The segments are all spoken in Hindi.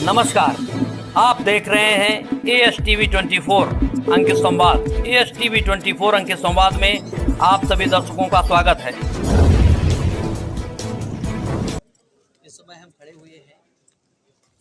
नमस्कार, आप देख रहे हैं ASTV 24 अंकित संवाद। ASTV 24 अंकित संवाद में आप सभी दर्शकों का स्वागत है। इस समय हम खड़े हुए हैं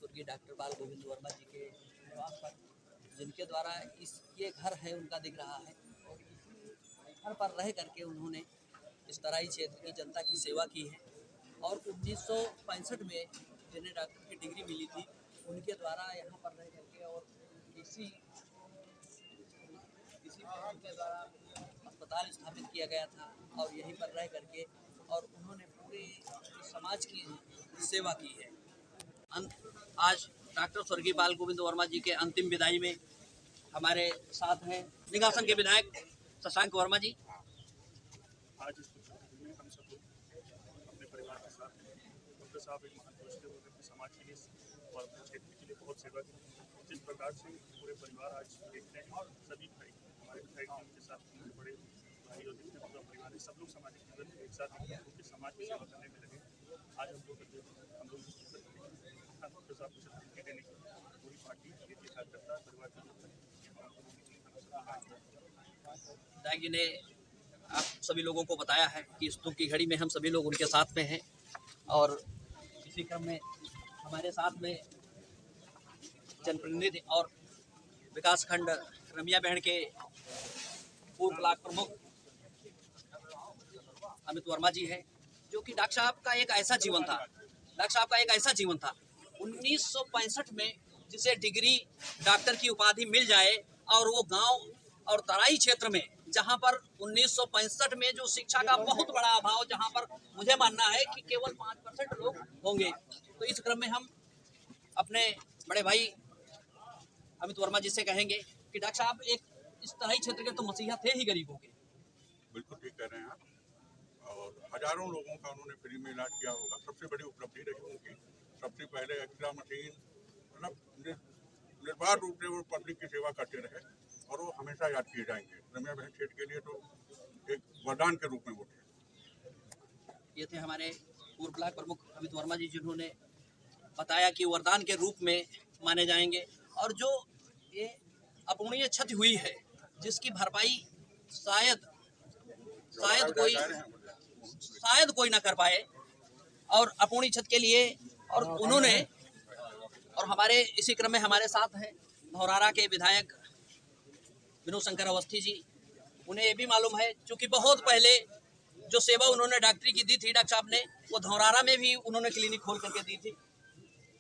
स्वर्गीय डॉक्टर बाल गोविंद वर्मा जी के निवास पर, जिनके द्वारा ये घर है उनका दिख रहा है और इस घर पर रह करके उन्होंने इस तराई क्षेत्र की जनता की सेवा की है। और 1965 में जिन्हें डॉक्टर की डिग्री मिली थी, उनके द्वारा यहाँ पर रह करके और इसी उनके द्वारा अस्पताल स्थापित किया गया था और यहीं पर रह करके और उन्होंने पूरे समाज की सेवा की है। आज डॉक्टर स्वर्गीय बाल गोविंद वर्मा जी के अंतिम विदाई में हमारे साथ हैं निगासन के विधायक शशांक वर्मा जी। आज इस में हम सब लोग अपने परिवार के साथ हैं। डॉक्टर साहब एक महान दोस्त थे, उन्होंने अपने समाज के लिए और अपने क्षेत्र के लिए बहुत सेवा की। जिस प्रकार से पूरे परिवार आज देखते हैं और सभी भाई हमारे विधायक जी उनके साथ बड़े भाई और जितने पूरा परिवार है, सब लोग सामाजिक जीवन में एक साथ उनके समाज की सेवा करने में लगे। आज हम लोग डॉक्टर साहब को श्रद्धांजलि देने की पूरी पार्टी ये कार्यकर्ता परिवार के विधायक जी ने आप सभी लोगों को बताया है कि इस दुख की घड़ी में हम सभी लोग उनके साथ में हैं। और इसी क्रम में हमारे साथ में जनप्रतिनिधि और विकासखंड रमिया बहन के पूर्व ब्लॉक प्रमुख अमित वर्मा जी हैं, जो कि डॉक्टर साहब का एक ऐसा जीवन था 1965 में जिसे डिग्री डॉक्टर की उपाधि मिल जाए और वो गांव और तराई क्षेत्र में जहां पर 1965 में जो शिक्षा का बहुत बड़ा अभाव, जहां पर मुझे मानना है कि केवल 5% लोग होंगे। तो इस क्रम में हम अपने बड़े भाई अमित वर्मा जी से कहेंगे कि डॉक्टर साहब एक इस तराई क्षेत्र के तो मसीहा थे ही गरीबों के। बिल्कुल ठीक कह रहे हैं आप। और हजारों लोगों का उन्होंने फ्री में इलाज किया होगा। सबसे बड़ी उपलब्धि रही उनकी। सबसे पहले एक्सरा मशीन, मतलब निर्बाध रूप से वो पब्लिक की सेवा करते रहे और वो हमेशा याद किए जाएंगे। रमिया बहन क्षेत्र के लिए तो एक वरदान के रूप में वो थे। ये थे हमारे पूर्व ब्लॉक प्रमुख अमित वर्मा जी, जिन्होंने बताया कि वरदान के रूप में माने जाएंगे और जो ये अपूर्णीय क्षति हुई है जिसकी भरपाई शायद कोई ना कर पाए, और अपूर्णीय क्षति के लिए और उन्होंने और हमारे इसी क्रम में हमारे साथ हैं धौरारा के विधायक विनोद शंकर अवस्थी जी। उन्हें ये भी मालूम है क्योंकि बहुत पहले जो सेवा उन्होंने डॉक्टरी की दी थी डॉक्टर साहब ने, वो धौरारा में भी उन्होंने क्लिनिक खोल करके दी थी।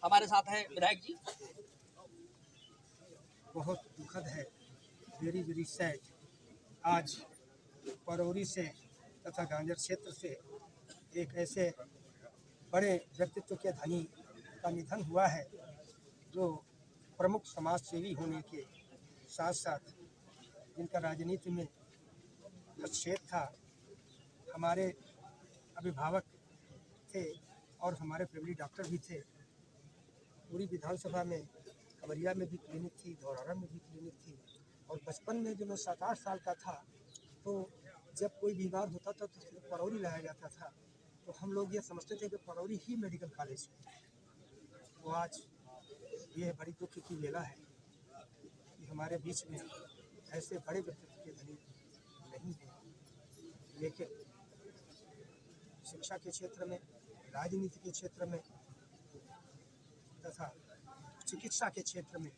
हमारे साथ हैं विधायक जी। बहुत दुखद है, वेरी वेरी सैड। आज परौरी से तथा गांजर क्षेत्र से एक ऐसे बड़े व्यक्तित्व के धनी का निधन हुआ है, जो प्रमुख समाज सेवी होने के साथ साथ जिनका राजनीति में हस्तक्षेप था, हमारे अभिभावक थे और हमारे फैमिली डॉक्टर भी थे। पूरी विधानसभा में खबरिया में भी क्लिनिक थी, धौरारा में भी क्लिनिक थी। और बचपन में जब मैं 7-8 साल का था तो जब कोई बीमार होता था तो सिर्फ परौरी लाया जाता था। तो हम लोग ये समझते थे कि परौरी ही मेडिकल कॉलेज है। तो आज ये बड़ी दुख की वेला है कि हमारे बीच में ऐसे बड़े व्यक्तित्व के धनी नहीं हैं। लेकिन शिक्षा के क्षेत्र में, राजनीति के क्षेत्र में तथा चिकित्सा के क्षेत्र में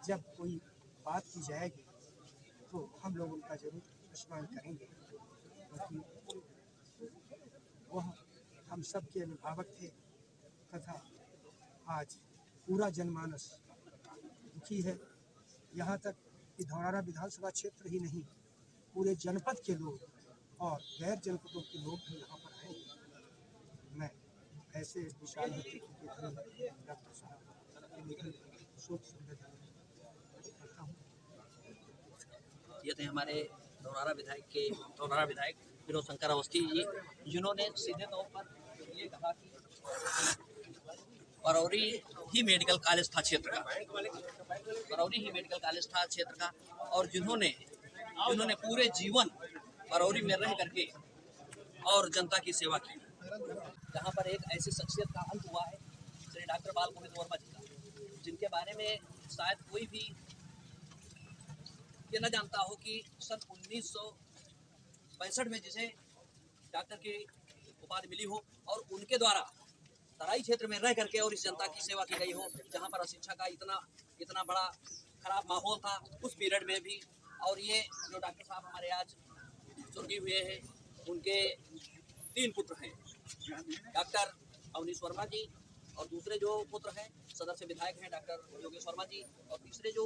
जब कोई बात की जाएगी तो हम लोग उनका जरूर स्मरण करेंगे, क्योंकि वह हम सब के अभिभावक थे तथा आज पूरा जनमानस दुखी है। यहाँ तक कि धौरारा विधानसभा क्षेत्र ही नहीं, पूरे जनपद के लोग और गैर जनपदों के लोग भी यहाँ पर आएंगे। मैं ऐसे विशाल व्यक्तित्व के धनी डॉक्टर साहब के निधन पर शोक संवेदना करता हूँ। ये थे हमारे धौरारा विधायक विनोद शंकर अवस्थी जी, जिन्होंने सीधे तौर पर ये कहा कि परौरी ही मेडिकल कॉलेज था क्षेत्र का, और जिन्होंने पूरे जीवन परौरी में रह करके और जनता की सेवा की। जहाँ पर एक ऐसी शख्सियत का अंत हुआ है श्री डॉक्टर बाल गोविंद वर्मा जी का, जिनके बारे में शायद कोई भी ये न जानता हो कि सन 1965 में जिसे डॉक्टर की उपाधि मिली हो और उनके द्वारा तराई क्षेत्र में रह करके और इस जनता की सेवा की गई हो, जहाँ पर अशिक्षा का इतना बड़ा खराब माहौल था उस पीरियड में भी। और ये जो डॉक्टर साहब हमारे आज स्वर्गीय हुए हैं, उनके 3 पुत्र हैं, डॉक्टर अवनीश वर्मा जी, और दूसरे जो पुत्र हैं सदस्य विधायक हैं डॉक्टर योगेश वर्मा जी, और तीसरे जो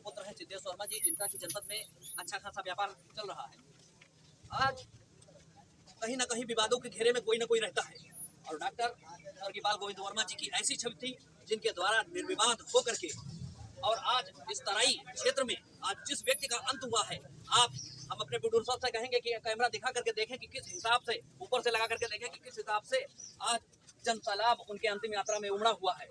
पुत्र हैं सिद्धेश वर्मा जी, जिनका की जनपद में अच्छा खासा व्यापार चल रहा है। आज कहीं ना कहीं विवादों के घेरे में कोई ना कोई रहता है, और डॉक्टर स्वर्गीय बाल गोविंद वर्मा जी की ऐसी छवि थी जिनके द्वारा निर्विवाद होकर के, और आज इस तराई क्षेत्र में आज जिस व्यक्ति का अंत हुआ है, हम अपने प्रोड्यूसर से कहेंगे कि कैमरा दिखा करके देखें कि किस हिसाब से, ऊपर से लगा करके देखें कि किस हिसाब से आज जनसैलाब उनके अंतिम यात्रा में उमड़ा हुआ है।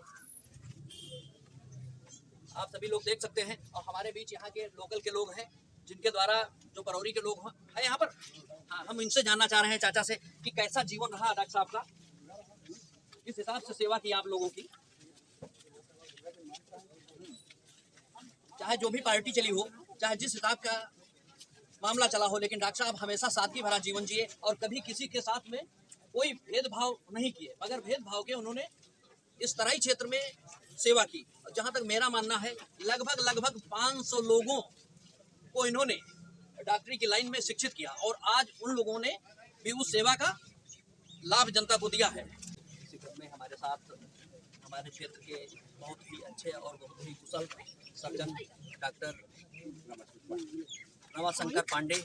आप सभी लोग देख सकते हैं, और हमारे बीच यहाँ के लोकल के लोग हैं जिनके द्वारा जो परौरी के लोग हैं यहाँ पर। हाँ, हम इनसे जानना चाह रहे हैं चाचा से कि कैसा जीवन रहा डॉक्टर साहब का, किस हिसाब से सेवा की आप लोगों की, चाहे जो भी पार्टी चली हो, चाहे जिस हिसाब का मामला चला हो, लेकिन डॉक्टर साहब हमेशा सादगी भरा जीवन जिए और कभी किसी के साथ में कोई भेदभाव नहीं किए, मगर भेदभाव के उन्होंने इस तराई क्षेत्र में सेवा की। जहाँ तक मेरा मानना है, लगभग 500 लोगों को इन्होंने डॉक्टरी की लाइन में शिक्षित किया, और आज उन लोगों ने भी उस सेवा का लाभ जनता को दिया है। इसी क्रम में हमारे साथ हमारे क्षेत्र के बहुत ही अच्छे और बहुत ही कुशल surgeon doctor Ramashankar Pandey,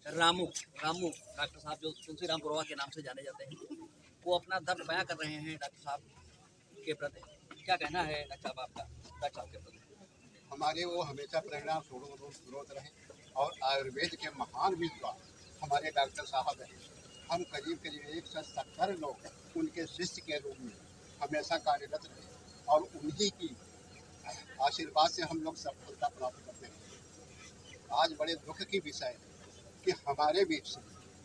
Ramu doctor साहब जो तुलसीराम पुरोवा के नाम से जाने जाते हैं, वो अपना दर्द बयां कर रहे हैं डॉक्टर साहब के प्रति। क्या कहना है डॉक्टर साहब आपका डॉक्टर साहब के प्रति? हमारे वो हमेशा प्रेरणा स्रोत रहे, और आयुर्वेद के महान विद्वान हमारे डॉक्टर साहब हैं। हम करीब 170 लोग उनके शिष्य के रूप में हमेशा कार्यरत रहे, और उन्हीं की आशीर्वाद से हम लोग सफलता प्राप्त करते हैं। आज बड़े दुख की विषय है कि हमारे बीच से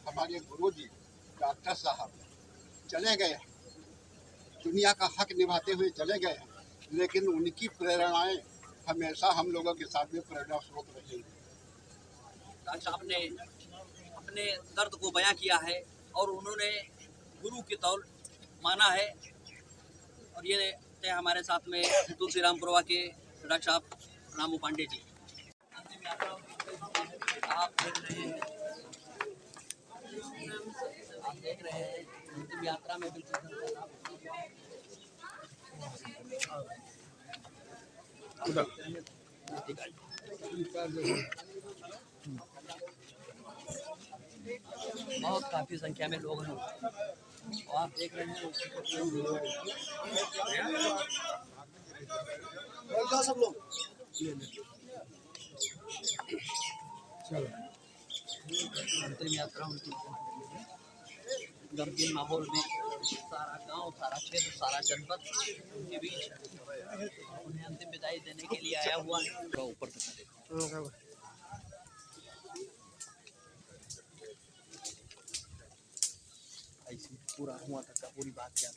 हमारे गुरु जी डॉक्टर साहब चले गए, दुनिया का हक निभाते हुए चले गए, लेकिन उनकी प्रेरणाएं हमेशा हम लोगों के साथ में प्रेरणा स्रोत रहेंगी। डॉक्टर साहब ने अपने दर्द को बयां किया है, और उन्होंने गुरु की तौल माना है, और ये थे हमारे साथ में तुलसीराम पुरोवा के डॉक्टर साहब रामू पांडे जी। आप देख रहे हैं अंतिम यात्रा में बिल्कुल बहुत काफी संख्या में लोग हैं, और आप देख रहे हैं सब लोग अंतिम यात्रा उनकी गमगीन माहौल में सारा गांव, सारा क्षेत्र, सारा जनपद उनके बीच उन्हें अंतिम विदाई देने के लिए आया हुआ है। तो ऊपर से देखो, ऐसी पूरा हुआ तक का पूरी बात क्या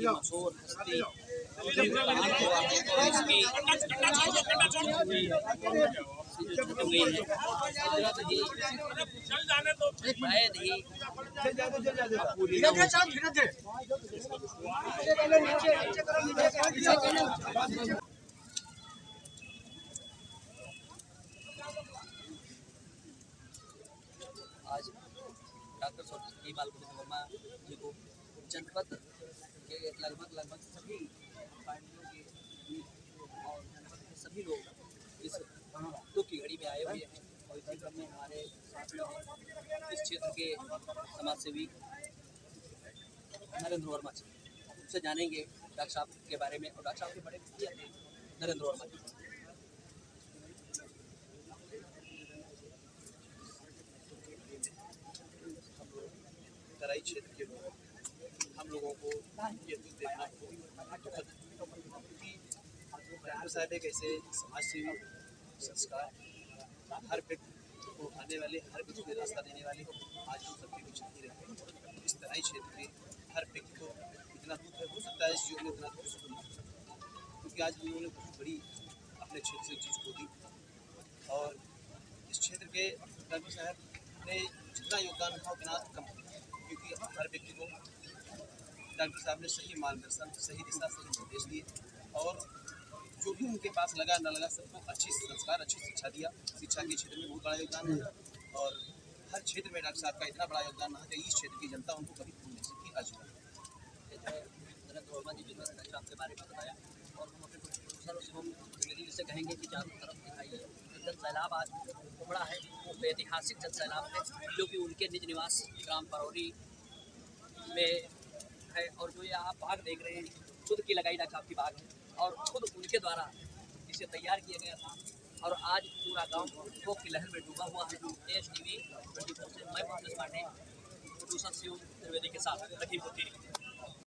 मशहूर हस्ती आज डॉक्टर स्वर्गीय बाल गोविंद वर्मा जी को जनपद के लगभग सभी पार्टियों के और जनपद के सभी लोग इस दुख की घड़ी में आए हुए हैं, और इसी क्रम में हमारे साथ में इस क्षेत्र के समाज सेवी नरेंद्र वर्मा जी। उनसे जानेंगे डॉक्टर साहब के बारे में। और डॉक्टर साहब के बड़े प्रिय थे नरेंद्र वर्मा जी। तराई क्षेत्र के लोग हम लोगों को ये दुख देखना दुखद क्योंकि डॉक्टर साहब एक ऐसे समाज सेवी संस्कार हर व्यक्ति को उठाने वाले, हर व्यक्ति को रास्ता देने वाले आज हम सबके बीच नहीं रहते। इस तराई क्षेत्र के हर व्यक्ति को इतना दुख है, हो सकता है इस युग में इतना दुख सुन क्योंकि आज उन्होंने बहुत बड़ी अपने क्षेत्र से चीज़ खो दी। और इस क्षेत्र के डॉक्टर साहब ने जितना योगदान था उतना कम, क्योंकि हर व्यक्ति को डॉक्टर साहब ने सही मार्गदर्शन, सही दिशा, सही निर्देश दिए और जो भी उनके पास लगा न लगा सबको अच्छी संस्कार, अच्छी शिक्षा दिया। शिक्षा के क्षेत्र में बहुत बड़ा योगदान है और हर क्षेत्र में डॉक्टर साहब का इतना बड़ा योगदान रहा कि इस क्षेत्र की जनता उनको कभी भूल नहीं सकती। आज नरेंद्र वर्मा जी जिन्होंने डॉक्टर साहब के बारे में बताया और हम अपने प्रोड्यूसरों से हम दिल्ली से कहेंगे कि चारों तरफ दिखाइए जन सैलाब आज उमड़ा है, वो ऐतिहासिक जन सैलाब है जो कि उनके निज निवास ग्राम परौरी में है। और जो ये आप बाग देख रहे हैं खुद की लगाई डॉक्टर साहब की बाग है और खुद उनके द्वारा इसे तैयार किया गया था और आज पूरा गांव शोक की लहर में डूबा हुआ है। ASTV 24 से मैं प्रोड्यूसर शिव त्रिवेदी के साथ लखीमपुर खीरी।